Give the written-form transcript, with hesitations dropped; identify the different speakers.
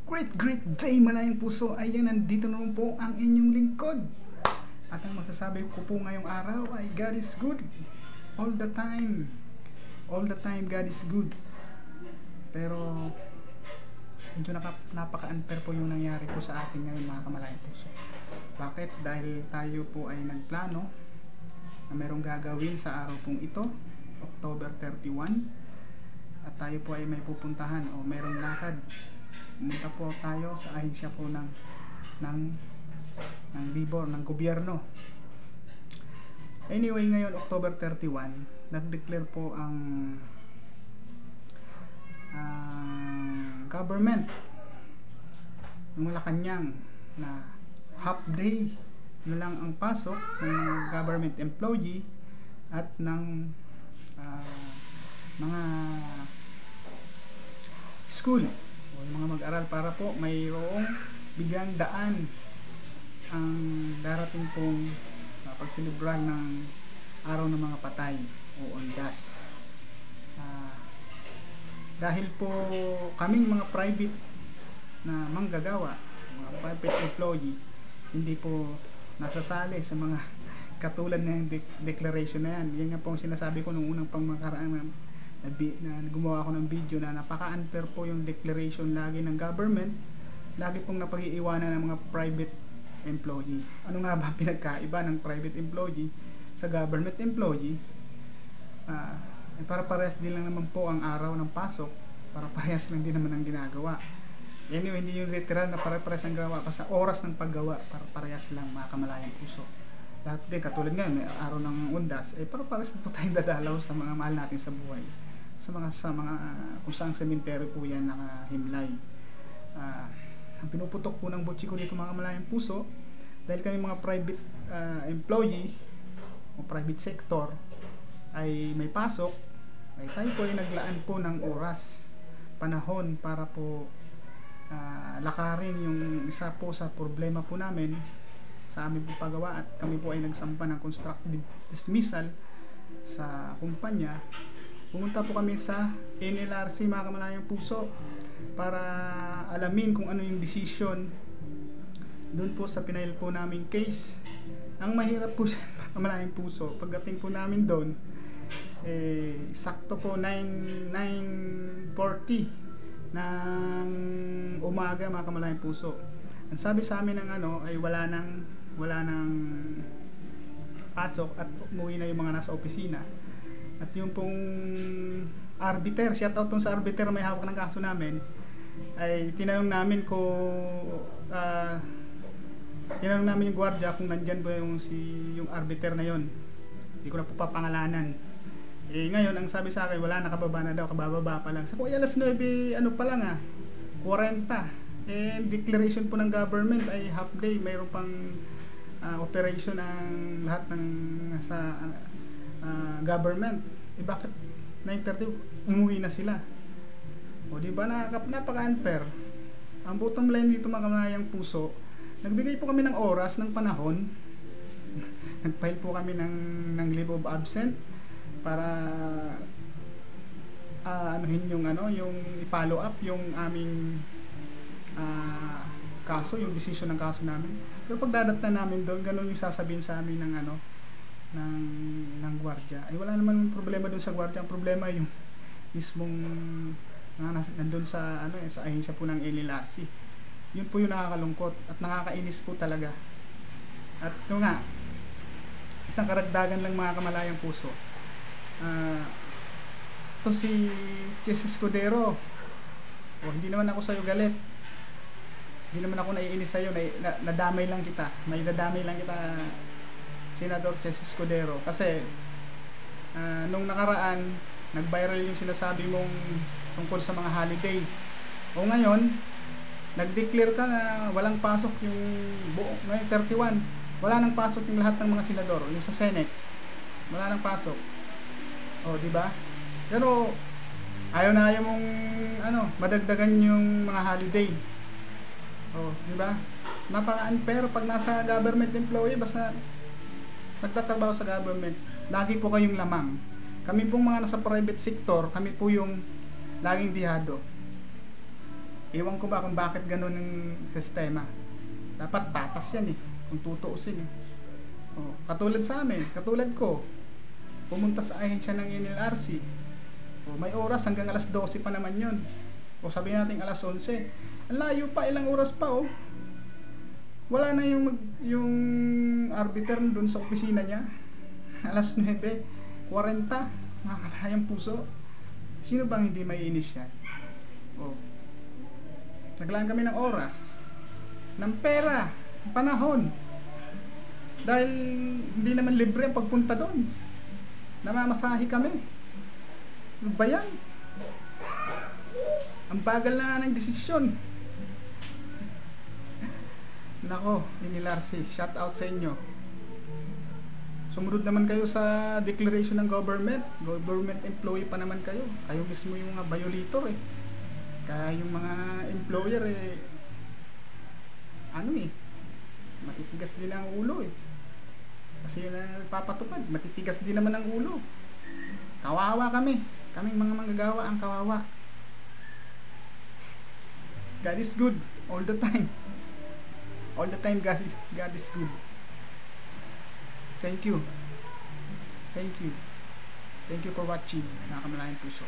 Speaker 1: Great day malayang puso. Ayan, nandito naman po ang inyong lingkod. At ang masasabi ko po ngayong araw ay God is good all the time. All the time God is good. Pero medyo napaka-unfair po yung nangyari po sa atin ngayon, mga kamalayang puso. Bakit? Dahil tayo po ay nagplano na merong gagawin sa araw pong ito, October 31, at tayo po ay may pupuntahan o merong lakad. Pumunta po tayo sa ahensya po ng libor, ng gobyerno. Anyway, ngayon October 31, nag-declare po ang government ng Malacanang na half day na lang ang pasok ng mga government employee at ng mga school o mga mag-aral, para po mayroong bigyang daan ang darating pong pagselebrar ng araw ng mga patay o ondas. Dahil po kaming mga private na manggagawa, mga private employee, hindi po nasasali sa mga katulad ng declaration na yan. Yan nga po ang sinasabi ko nung unang pangmakaraan na gumawa ako ng video na napaka-unfair po yung declaration lagi ng government, lagi pong napag-iiwanan ng mga private employee. Ano nga ba pinagkaiba ng private employee sa government employee? Para parehas din lang naman po ang araw ng pasok, para parehas lang din naman ang ginagawa. Anyway, hindi yung literal na parehas ang gawa, basta oras ng paggawa, para parehas lang, mga kamalayang puso. Lahat din, katulad ngayon, may araw ng undas, para parehas po tayong dadalaw sa mga mahal natin sa buhay. Sa mga kung saan sementeryo po yan nakahimlay. Ang pinuputok po ng butsi ko dito, mga kamalayang puso, dahil kami mga private employee o private sector ay may pasok, ay tayo po ay naglaan po ng oras, panahon para po lakarin yung isa po sa problema po namin sa aming paggawa, at kami po ay nagsampa ng constructive dismissal sa kumpanya. Pumunta po kami sa NLRC, mga kamalayang puso, para alamin kung ano yung decision doon po sa pinail po naming case. Ang mahirap po siya, mga kamalayang puso, pagdating po namin doon, sakto po 9:40 ng umaga, mga kamalayang puso. Ang sabi sa amin ng ay wala nang pasok at umuwi na yung mga nasa opisina. At yung pong arbiter, shoutout tong sa arbiter may hawak ng kaso namin, ay tinanong namin yung gwardiya kung nandyan ba yung arbiter na yon. Hindi ko na po papangalanan. Ngayon ang sabi sa akin, wala, nakababa na daw, kabababa pa lang. Sabi ko, alas 9 pa lang 40. Declaration po ng government ay half day, mayroon pang operation ang lahat ng sa government. Bakit 9:30 umuwi na sila? O di ba, napaka-unfair. Ang bottom line dito, mga kamalayang puso, nagbigay po kami ng oras, ng panahon. Nag-file po kami ng leave of absent para anuhin yung i-follow up yung aming kaso, yung decision ng kaso namin. Pero pagdadat na namin doon, ganun yung sasabihin sa amin ng ng gwardiya. Ay wala naman problema doon sa gwardiya. Ang problema yung mismong nandun sa sa ahensya po ng NLRC. Yun po yung nakakalungkot at nakakainis po talaga. At ito nga, isang karagdagan lang, mga kamalayang puso. Ito si Chess Escudero. Hindi naman ako sa'yo galit. Hindi naman ako naiinis sa'yo. Nadamay lang kita. May nadamay lang kita, Senador Chess Escudero. Kasi nung nakaraan, nag-viral yung sinasabi mong tungkol sa mga holiday. O ngayon, nag-declare ka na walang pasok yung buong, ngayon 31. Wala nang pasok yung lahat ng mga senador. Yung sa Senate, wala nang pasok. O, di ba? Pero ayaw mong madagdagan yung mga holiday. O, di ba? Napaka-unfair pag nasa government employee, basta nagtatrabaho sa government, lagi po kayong lamang. Kami pong mga nasa private sector, kami po yung laging dihado. Ewan ko ba kung bakit ganun ang sistema. Dapat patas yan eh, kung tutuusin eh. Oh, katulad sa amin, katulad ko, pumunta sa ahensya ng NLRC. Oh, may oras hanggang alas 12 pa naman yun. O sabihin natin alas 11. Ang layo pa, ilang oras pa oh. Wala na yung arbiter doon sa opisina niya. Alas 9:40, nakakalayang puso. Sino bang hindi maiinis yan? Oh. Naglaan kami ng oras, ng pera, ng panahon. Dahil hindi naman libre ang pagpunta doon. Namamasahe kami. Ano ba yan? Ang bagal na ng desisyon. Nako, NLRC, shout out sa inyo. Sumunod naman kayo sa declaration ng government. Government employee pa naman kayo. Kayo mismo yung mga violator eh. Kaya yung mga employer eh, ano eh, matitigas din ang ulo eh. Kasi yun na nagpapatupad, matitigas din naman ang ulo. Kawawa kami. Kaming mga manggagawa ang kawawa. God is good all the time. All the time God is good. Thank you. Thank you. Thank you for watching. Nakakamalayang puso.